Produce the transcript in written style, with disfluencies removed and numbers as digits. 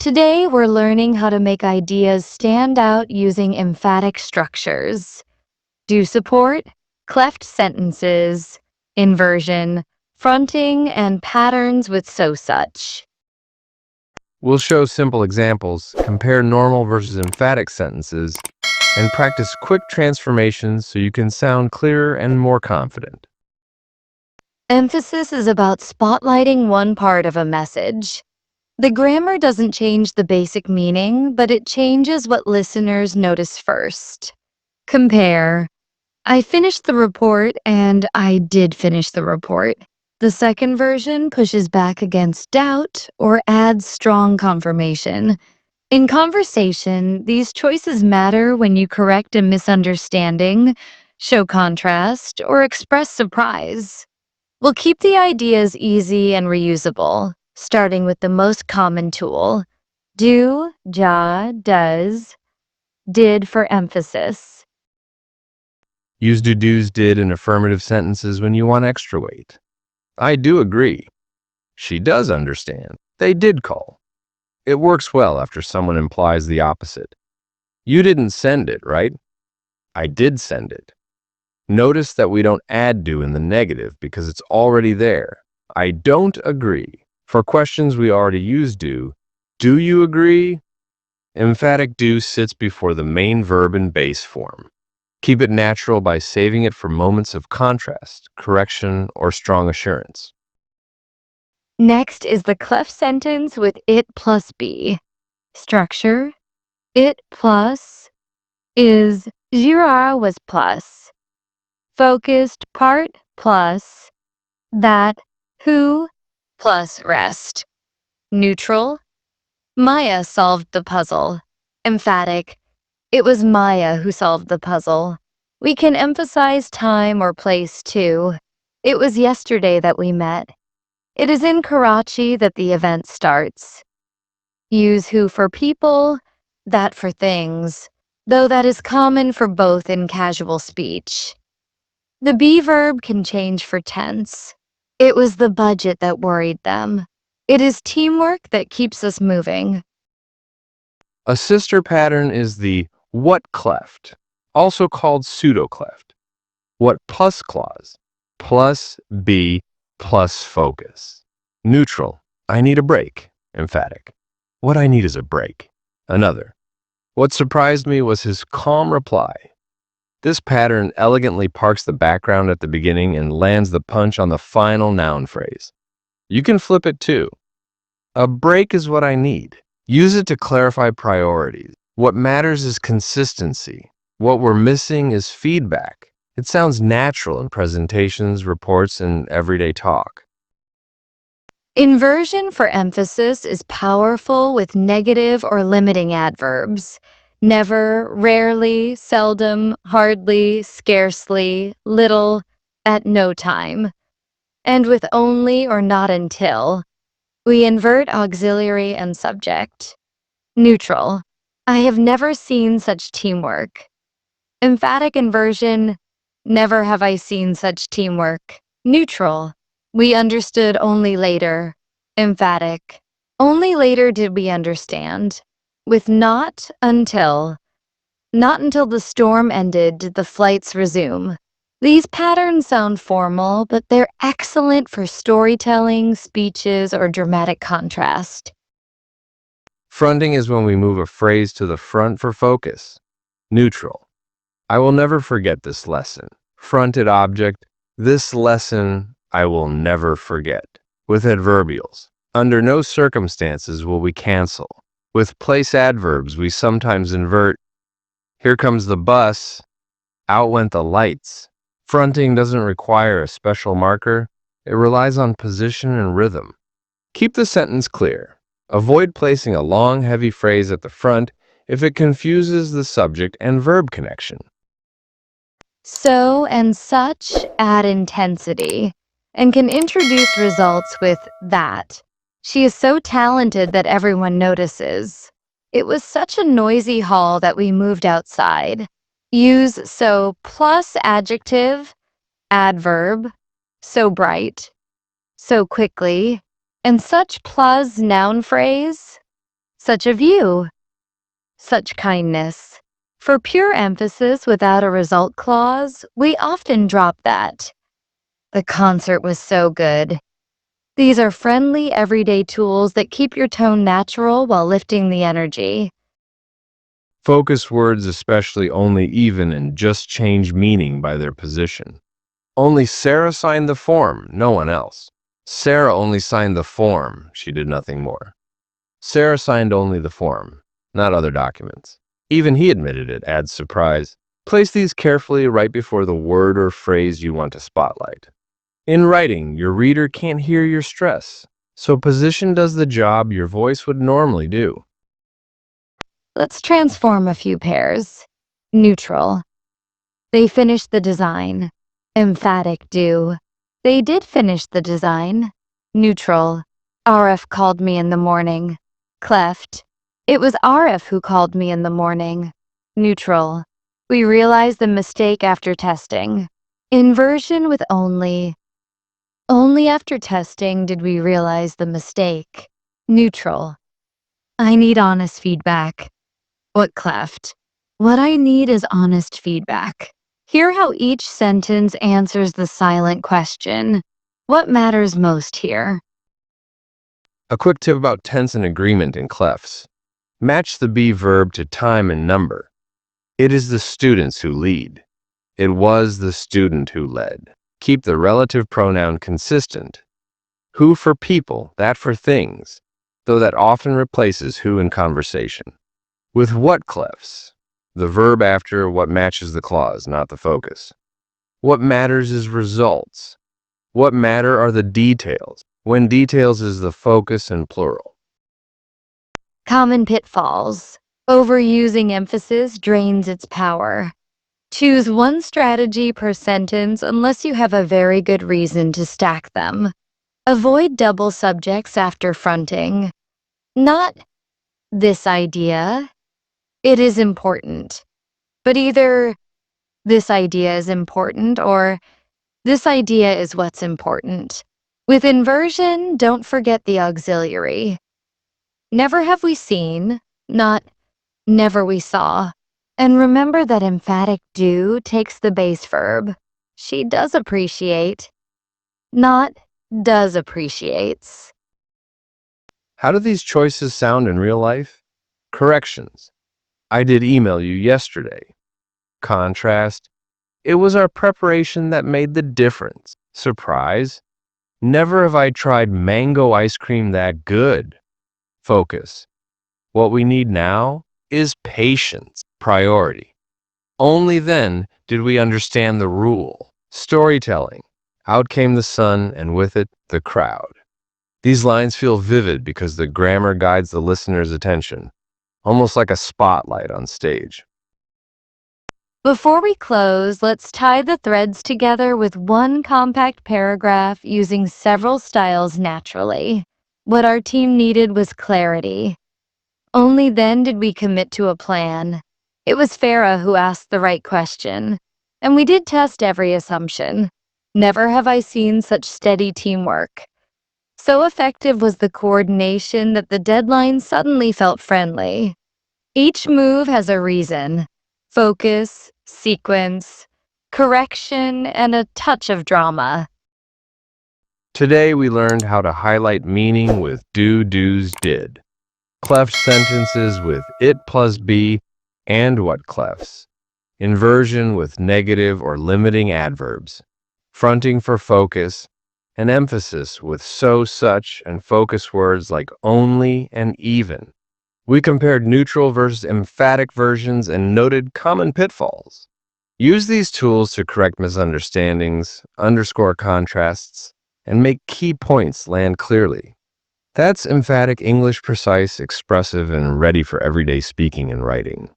Today, we're learning how to make ideas stand out using emphatic structures. Do support, cleft sentences, inversion, fronting, and patterns with so such. We'll show simple examples, compare normal versus emphatic sentences, and practice quick transformations so you can sound clearer and more confident. Emphasis is about spotlighting one part of a message. The grammar doesn't change the basic meaning, but it changes what listeners notice first. Compare. I finished the report and I did finish the report. The second version pushes back against doubt or adds strong confirmation. In conversation, these choices matter when you correct a misunderstanding, show contrast, or express surprise. We'll keep the ideas easy and reusable, starting with the most common tool: do, ja, does, did for emphasis. Use do, do's, did in affirmative sentences when you want extra weight. I do agree. She does understand. They did call. It works well after someone implies the opposite. You didn't send it, right? I did send it. Notice that we don't add do in the negative because it's already there. I don't agree. For questions we already use do you agree? Emphatic do sits before the main verb in base form. Keep it natural by saving it for moments of contrast, correction, or strong assurance. Next is the cleft sentence with it plus be. Structure: it plus is Girard was plus. Focused part plus that who plus rest. Neutral: Maya solved the puzzle. Emphatic: it was Maya who solved the puzzle. We can emphasize time or place too. It was yesterday that we met. It is in Karachi that the event starts. Use who for people, that for things, though that is common for both in casual speech. The be verb can change for tense. It was the budget that worried them. It is teamwork that keeps us moving. A sister pattern is the what cleft, also called pseudo-cleft. What plus clause, plus be plus focus. Neutral: I need a break. Emphatic: what I need is a break. Another: what surprised me was his calm reply. This pattern elegantly parks the background at the beginning and lands the punch on the final noun phrase. You can flip it too. A break is what I need. Use it to clarify priorities. What matters is consistency. What we're missing is feedback. It sounds natural in presentations, reports, and everyday talk. Inversion for emphasis is powerful with negative or limiting adverbs. Never, rarely, seldom, hardly, scarcely, little, at no time. And with only or not until. We invert auxiliary and subject. Neutral: I have never seen such teamwork. Emphatic inversion: never have I seen such teamwork. Neutral: we understood only later. Emphatic: only later did we understand. With not until. Not until the storm ended did the flights resume. These patterns sound formal, but they're excellent for storytelling, speeches, or dramatic contrast. Fronting is when we move a phrase to the front for focus. Neutral: I will never forget this lesson. Fronted object: this lesson I will never forget. With adverbials: under no circumstances will we cancel. With place adverbs, we sometimes invert: here comes the bus, out went the lights. Fronting doesn't require a special marker. It relies on position and rhythm. Keep the sentence clear. Avoid placing a long, heavy phrase at the front if it confuses the subject and verb connection. So and such add intensity and can introduce results with that. She is so talented that everyone notices. It was such a noisy hall that we moved outside. Use so plus adjective, adverb, so bright, so quickly, and such plus noun phrase, Such a view, such kindness. For pure emphasis without a result clause, we often drop that. The concert was so good. These are friendly, everyday tools that keep your tone natural while lifting the energy. Focus words especially only even and just change meaning by their position. Only Sarah signed the form, no one else. Sarah only signed the form, she did nothing more. Sarah signed only the form, not other documents. Even he admitted it, adds surprise. Place these carefully right before the word or phrase you want to spotlight. In writing, your reader can't hear your stress, so position does the job your voice would normally do. Let's transform a few pairs. Neutral. They finished the design. Emphatic do. They did finish the design. Neutral. RF called me in the morning. Cleft. It was RF who called me in the morning. Neutral. We realized the mistake after testing. Inversion with only. Only after testing did we realize the mistake. Neutral. I need honest feedback. What Cleft? What I need is honest feedback. Hear how each sentence answers the silent question. What matters most here? A quick tip about tense and agreement in clefts. Match the be verb to time and number. It is the students who lead. It was the student who led. Keep the relative pronoun consistent. Who for people, that for things, though that often replaces who in conversation. With what clefts? The verb after what matches the clause, not the focus. What matters is results. What matter are the details, when details is the focus and plural. Common pitfalls. Overusing emphasis drains its power. Choose one strategy per sentence unless you have a very good reason to stack them. Avoid double subjects after fronting. Not this idea. It is important. But either this idea is important or this idea is what's important. With inversion, don't forget the auxiliary. Never have we seen, not never we saw. And remember that emphatic do takes the base verb. She does appreciate, not does appreciates. How do these choices sound in real life? Corrections. I did email you yesterday. Contrast. It was our preparation that made the difference. Surprise. Never have I tried mango ice cream that good. Focus. What we need now is patience, priority. Only then did we understand the rule. Storytelling. Out came the sun, and with it, the crowd. These lines feel vivid because the grammar guides the listener's attention, almost like a spotlight on stage. Before we close, let's tie the threads together with one compact paragraph using several styles naturally. What our team needed was clarity. Only then did we commit to a plan. It was Farah who asked the right question, and we did test every assumption. Never have I seen such steady teamwork. So effective was the coordination that the deadline suddenly felt friendly. Each move has a reason. Focus, sequence, correction, and a touch of drama. Today we learned how to highlight meaning with do, do's, did. Cleft sentences with it plus be and what clefts. Inversion with negative or limiting adverbs. Fronting for focus. And emphasis with so, such, and focus words like only and even. We compared neutral versus emphatic versions and noted common pitfalls. Use these tools to correct misunderstandings, underscore contrasts, and make key points land clearly. That's emphatic English, precise, expressive, and ready for everyday speaking and writing.